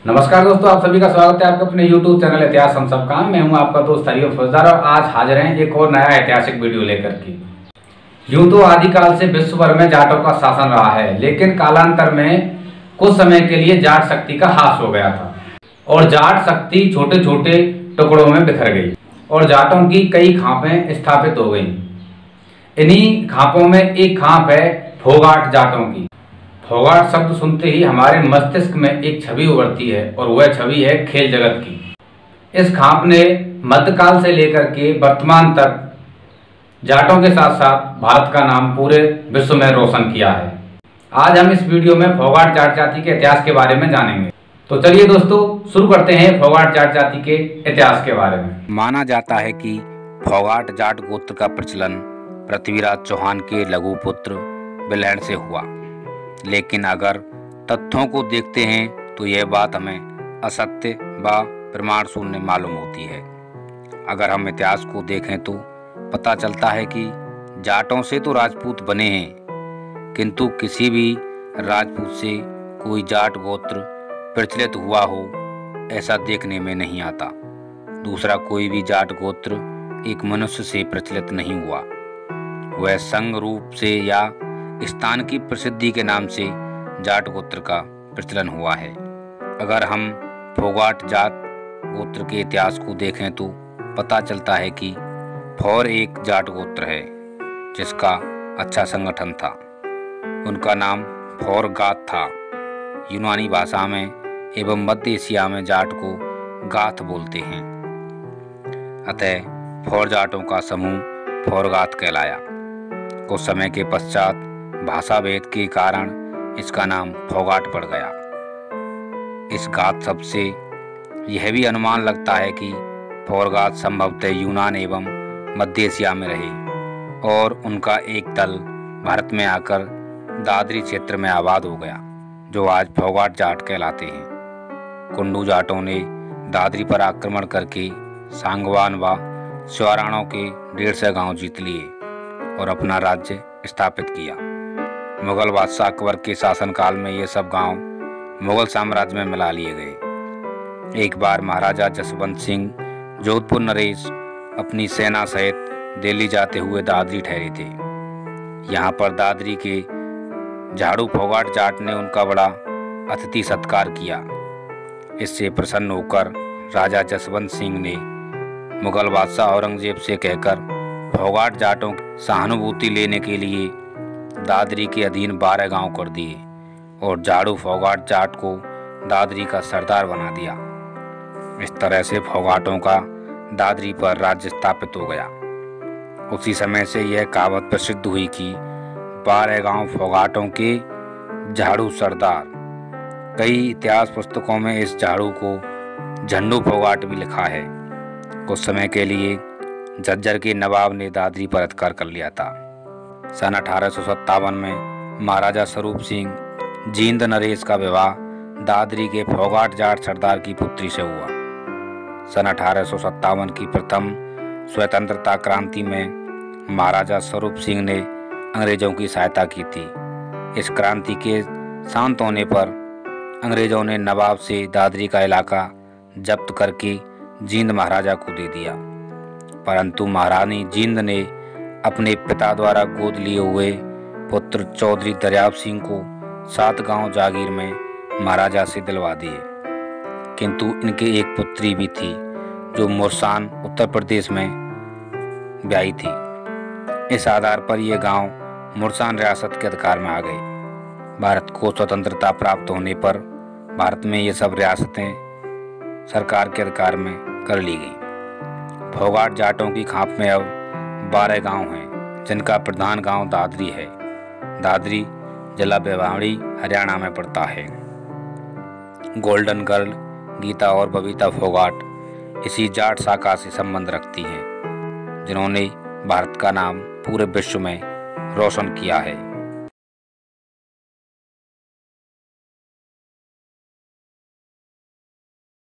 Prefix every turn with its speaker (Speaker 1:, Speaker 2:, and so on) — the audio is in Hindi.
Speaker 1: नमस्कार दोस्तों, आप सभी का स्वागत है आपके अपने YouTube चैनल इतिहास हम सब का। मैं हूं आपका दोस्त हरिओम फौजदार और आज हाजिर हैं एक और नया ऐतिहासिक वीडियो लेकर के। यूं तो आदिकाल से विश्व भर में जाटों का शासन रहा है, लेकिन कालांतर में कुछ समय के लिए जाट शक्ति का ह्रास हो गया था और जाट शक्ति छोटे छोटे टुकड़ों में बिखर गई और जाटों की कई खापें स्थापित हो गई। इन्हीं खापों में एक खाप है फोगाट जाटों की। फोगाट शब्द सुनते ही हमारे मस्तिष्क में एक छवि उभरती है और वह छवि है खेल जगत की। इस खाप ने मध्यकाल से लेकर के वर्तमान तक जाटों के साथ साथ भारत का नाम पूरे विश्व में रोशन किया है। आज हम इस वीडियो में फोगाट जाट जाति के इतिहास के बारे में जानेंगे। तो चलिए दोस्तों, शुरू करते हैं फोगाट जाट जाति के इतिहास के बारे में।
Speaker 2: माना जाता है कि फोगाट जाट गोत्र का प्रचलन पृथ्वीराज चौहान के लघु पुत्र बिलहण से हुआ, लेकिन अगर तथ्यों को देखते हैं तो यह बात हमें असत्य व प्रमाण शून्य मालूम होती है। अगर हम इतिहास को देखें तो पता चलता है कि जाटों से तो राजपूत बने हैं, किंतु किसी भी राजपूत से कोई जाट गोत्र प्रचलित हुआ हो ऐसा देखने में नहीं आता। दूसरा कोई भी जाट गोत्र एक मनुष्य से प्रचलित नहीं हुआ, वह संघ रूप से या स्थान की प्रसिद्धि के नाम से जाट गोत्र का प्रचलन हुआ है। अगर हम फोगाट जाट गोत्र के इतिहास को देखें तो पता चलता है कि फौर एक जाट गोत्र है जिसका अच्छा संगठन था। उनका नाम फौरगात था। यूनानी भाषा में एवं मध्य एशिया में जाट को गाथ बोलते हैं, अतः फौर जाटों का समूह फौरगात कहलाया। कुछ समय के पश्चात भाषा भेद के कारण इसका नाम फोगाट पड़ गया। इस गाथ शब्द से यह भी अनुमान लगता है कि फोरगात संभवतः यूनान एवं मध्य एशिया में रहे और उनका एक दल भारत में आकर दादरी क्षेत्र में आबाद हो गया, जो आज फोगाट जाट कहलाते हैं। कुंडू जाटों ने दादरी पर आक्रमण करके सांगवान व स्याराणों के 150 गांव जीत लिए और अपना राज्य स्थापित किया। मुगल बादशाह अकबर के शासनकाल में ये सब गांव मुगल साम्राज्य में मिला लिए गए। एक बार महाराजा जसवंत सिंह जोधपुर नरेश अपनी सेना सहित दिल्ली जाते हुए दादरी ठहरे थे। यहाँ पर दादरी के झाड़ू फोगाट जाट ने उनका बड़ा अतिथि सत्कार किया। इससे प्रसन्न होकर राजा जसवंत सिंह ने मुगल बादशाह औरंगजेब से कहकर फोगाट जाटों की सहानुभूति लेने के लिए दादरी के अधीन 12 गांव कर दिए और झाड़ू फोगाट जाट को दादरी का सरदार बना दिया। इस तरह से फोगाटों का दादरी पर राज्य स्थापित हो गया। उसी समय से यह कहावत प्रसिद्ध हुई कि 12 गांव फोगाटों के झाड़ू सरदार। कई इतिहास पुस्तकों में इस झाड़ू को झंडू फोगाट भी लिखा है। कुछ समय के लिए झज्जर के नवाब ने दादरी पर अधिकार कर लिया था। सन 1857 में महाराजा स्वरूप सिंह जींद नरेश का विवाह दादरी के फोगाट जाट सरदार की पुत्री से हुआ। सन 1857 की प्रथम स्वतंत्रता क्रांति में महाराजा स्वरूप सिंह ने अंग्रेजों की सहायता की थी। इस क्रांति के शांत होने पर अंग्रेजों ने नवाब से दादरी का इलाका जब्त करके जींद महाराजा को दे दिया, परंतु महारानी जींद ने अपने पिता द्वारा गोद लिए हुए पुत्र चौधरी दरियाब सिंह को 7 गांव जागीर में महाराजा से दिलवा दिए। किंतु इनके एक पुत्री भी थी जो मुरसान उत्तर प्रदेश में ब्याही थी। इस आधार पर ये गांव मुरसान रियासत के अधिकार में आ गए। भारत को स्वतंत्रता प्राप्त होने पर भारत में ये सब रियासतें सरकार के अधिकार में कर ली गई। फोगाट जाटों की खाप में अब 12 गांव हैं, जिनका प्रधान गांव दादरी है। दादरी जिला भिवाड़ी हरियाणा में पड़ता है। गोल्डन गर्ल गीता और बबीता फोगाट इसी जाट शाखा से संबंध रखती हैं, जिन्होंने भारत का नाम पूरे विश्व में रोशन किया है।